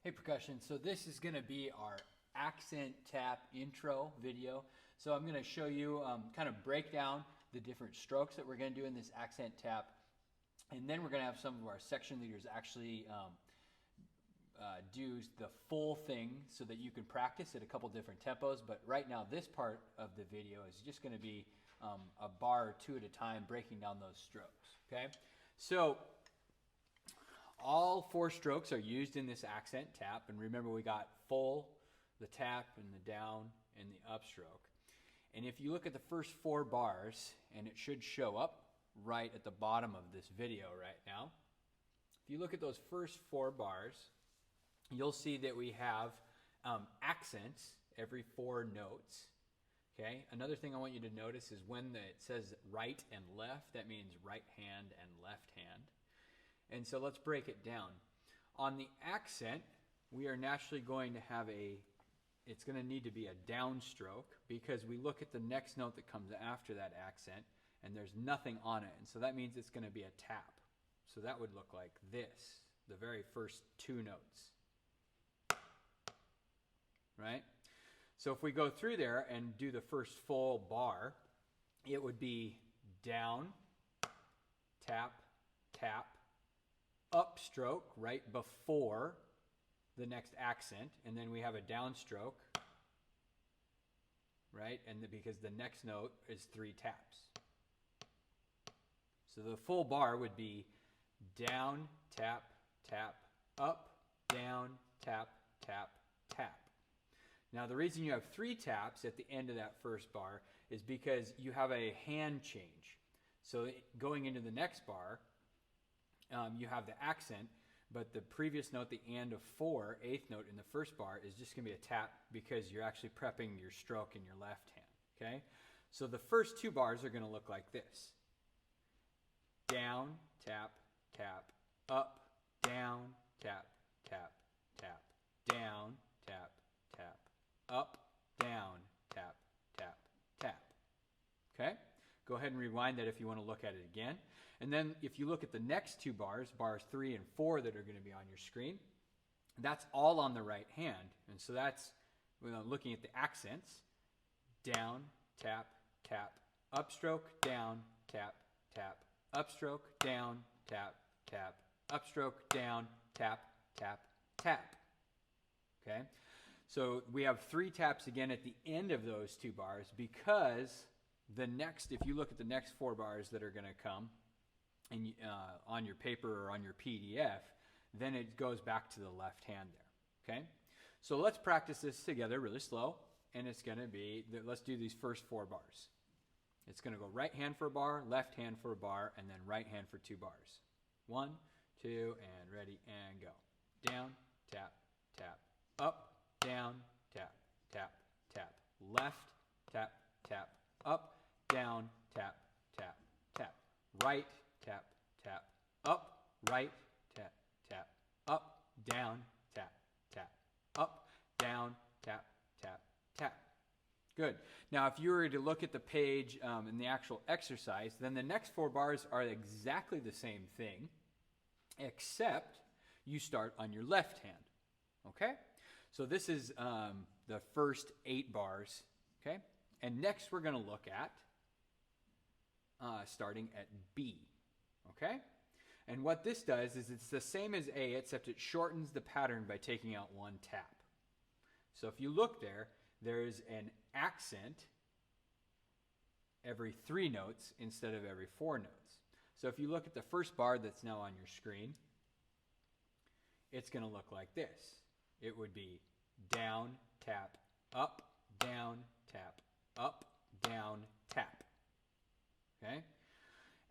Hey Percussion, so this is going to be our accent tap intro video. So I'm going to show you, kind of break down the different strokes that we're going to do in this accent tap. And then we're going to have some of our section leaders actually do the full thing so that you can practice at a couple different tempos. But right now this part of the video is just going to be a bar or two at a time, breaking down those strokes. Okay, so all four strokes are used in this accent tap, and remember we got full, the tap, and the down, and the upstroke. And if you look at the first four bars, and it should show up right at the bottom of this video right now. If you look at those first four bars, you'll see that we have accents every four notes. Okay. Another thing I want you to notice is when it says right and left, that means right hand and left hand. And so let's break it down. On the accent, we are naturally going to have it's going to need to be a downstroke because we look at the next note that comes after that accent and there's nothing on it. And so that means it's going to be a tap. So that would look like this, the very first two notes. Right? So if we go through there and do the first full bar, it would be down, tap, tap, upstroke right before the next accent, and then we have a downstroke, right? And because the next note is three taps. So the full bar would be down, tap, tap, up, down, tap, tap, tap. Now the reason you have three taps at the end of that first bar is because you have a hand change. So going into the next bar, you have the accent, but the previous note, the and of four, eighth note in the first bar, is just going to be a tap because you're actually prepping your stroke in your left hand. Okay? So the first two bars are going to look like this. Down, tap, tap, up, down, tap, tap, tap, down, tap, tap, up, down, tap, tap, tap. Okay? Go ahead and rewind that if you want to look at it again. And then if you look at the next two bars, bars 3 and 4 that are going to be on your screen, that's all on the right hand. And so that's, looking at the accents, down, tap, tap, upstroke, down, tap, tap, upstroke, down, tap, tap, upstroke, down, tap, tap, tap. Okay? So we have three taps again at the end of those two bars because the next, if you look at the next four bars that are going to come and on your paper or on your PDF, then it goes back to the left hand there. Okay? So let's practice this together really slow, and it's going to be, let's do these first four bars. It's going to go right hand for a bar, left hand for a bar, and then right hand for two bars. 1, 2, and ready, and go. Down, tap, tap, up, down, tap, tap, tap, left, tap, tap, up, down, tap, tap, tap, right, tap, tap, up, right, tap, tap, up, down, tap, tap, up, down, tap, tap, tap. Good. Now, if you were to look at the page in the actual exercise, then the next four bars are exactly the same thing, except you start on your left hand. Okay? So this is the first 8 bars. Okay? And next we're going to look at starting at B. Okay? And what this does is it's the same as A, except it shortens the pattern by taking out one tap. So if you look there, there's an accent every 3 notes instead of every 4 notes. So if you look at the first bar that's now on your screen, it's going to look like this. It would be down, tap, up, down, tap, up, down, tap. Okay?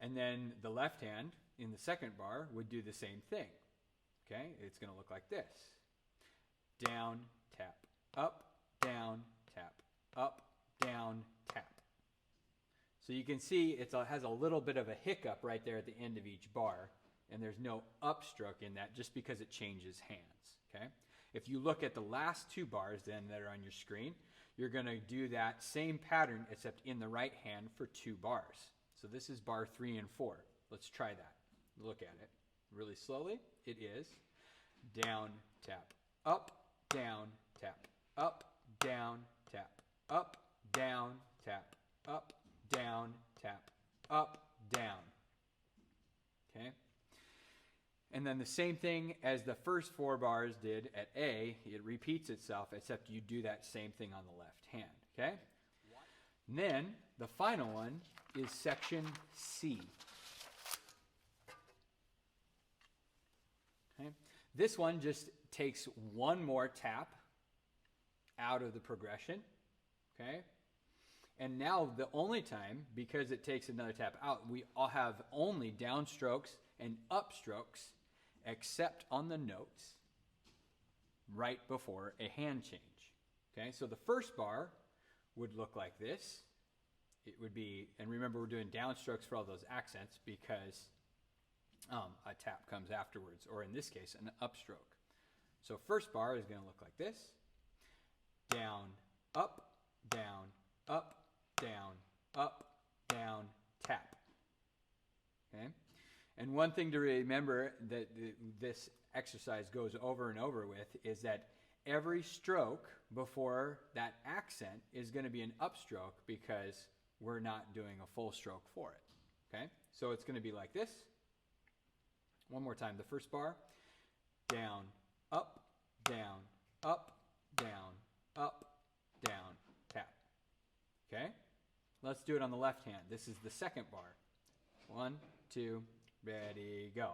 And then the left hand in the second bar would do the same thing. Okay? It's going to look like this. Down, tap, up, down, tap, up, down, tap. So you can see it has a little bit of a hiccup right there at the end of each bar, and there's no upstroke in that just because it changes hands. Okay? If you look at the last 2 bars then that are on your screen, you're going to do that same pattern except in the right hand for 2 bars. So this is bar 3 and 4. Let's try that. Look at it really slowly. It is down, tap, up, down, tap, up, down, tap, up, down, tap, up, down, tap, up, down. Okay? And then the same thing as the first 4 bars did at A, it repeats itself, except you do that same thing on the left hand. Okay? And then the final one is section C. Okay? This one just takes one more tap out of the progression. Okay? And now the only time, because it takes another tap out, we all have only downstrokes and upstrokes except on the notes right before a hand change. Okay, so the first bar would look like this. It would be, and remember we're doing downstrokes for all those accents because a tap comes afterwards, or in this case, an upstroke. So first bar is going to look like this. Down, up, down, up, down, up, down, tap. Okay? And one thing to remember that this exercise goes over and over with is that every stroke before that accent is going to be an upstroke because we're not doing a full stroke for it. Okay? So it's going to be like this. One more time. The first bar. Down, up, down, up, down, up, down, tap. Okay? Let's do it on the left hand. This is the second bar. 1, 2, ready, go.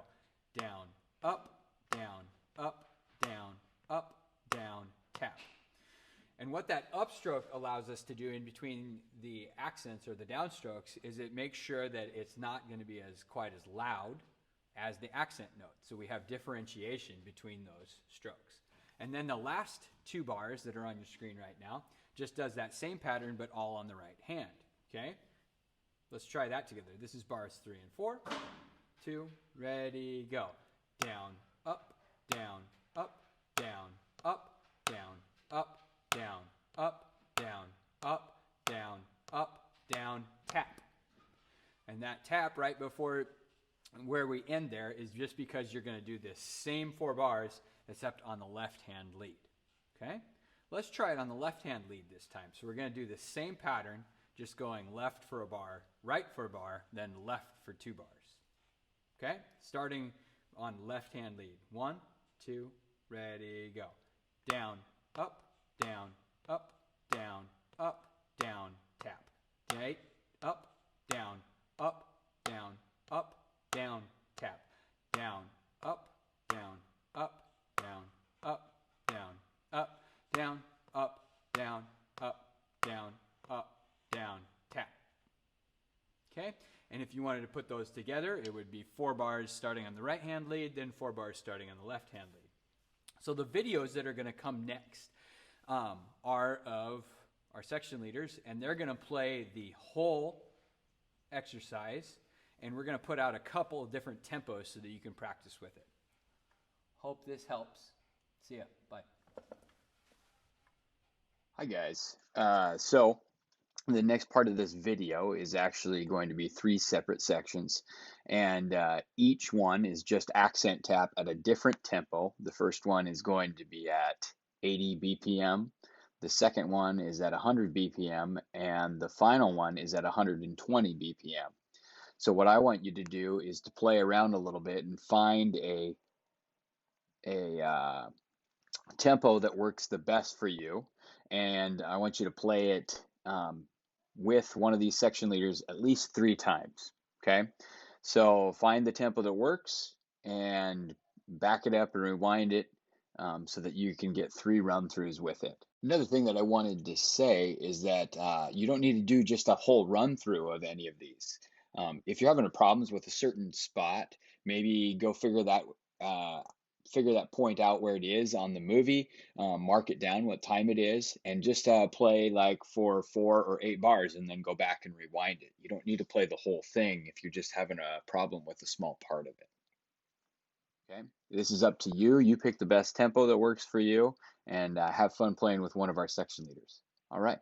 Down, up, down, up, down, up, down, tap. And what that upstroke allows us to do in between the accents or the downstrokes is it makes sure that it's not going to be as quite as loud as the accent note. So we have differentiation between those strokes. And then the last 2 bars that are on your screen right now just does that same pattern but all on the right hand. Okay? Let's try that together. This is bars 3 and 4. 2, ready, go. Down, up, down, up, down, up, down, up, down, up, down, up, down, up, down, tap. And that tap right before where we end there is just because you're going to do this same 4 bars except on the left-hand lead. Okay? Let's try it on the left-hand lead this time. So we're going to do the same pattern, just going left for a bar, right for a bar, then left for 2 bars. Okay? Starting on left-hand lead. 1, 2, ready, go. Down, up, down, up, down, up, down, tap. Okay? Up, down, up, down, up, down, tap. Down, up, down, up, down, up, down, up, down, up, down, up, down, up, down, tap. Okay? And if you wanted to put those together, it would be 4 bars starting on the right-hand lead, then 4 bars starting on the left-hand lead. So the videos that are going to come next are of our section leaders, and they're going to play the whole exercise, and we're going to put out a couple of different tempos so that you can practice with it. Hope this helps. See ya. Bye. Hi guys. So the next part of this video is actually going to be 3 separate sections, and each one is just accent tap at a different tempo. The first one is going to be at 80 BPM. The second one is at 100 BPM, and the final one is at 120 BPM. So what I want you to do is to play around a little bit and find a tempo that works the best for you, and I want you to play it with one of these section leaders at least 3 times. Okay, so find the tempo that works and back it up and rewind it so that you can get 3 run-throughs with it. Another thing that I wanted to say is that you don't need to do just a whole run-through of any of these. If you're having problems with a certain spot, maybe go figure that point out where it is on the movie, mark it down what time it is, and just play like for 4 or 8 bars and then go back and rewind it. You don't need to play the whole thing if you're just having a problem with a small part of it. Okay, this is up to you. You pick the best tempo that works for you, and have fun playing with one of our section leaders. All right.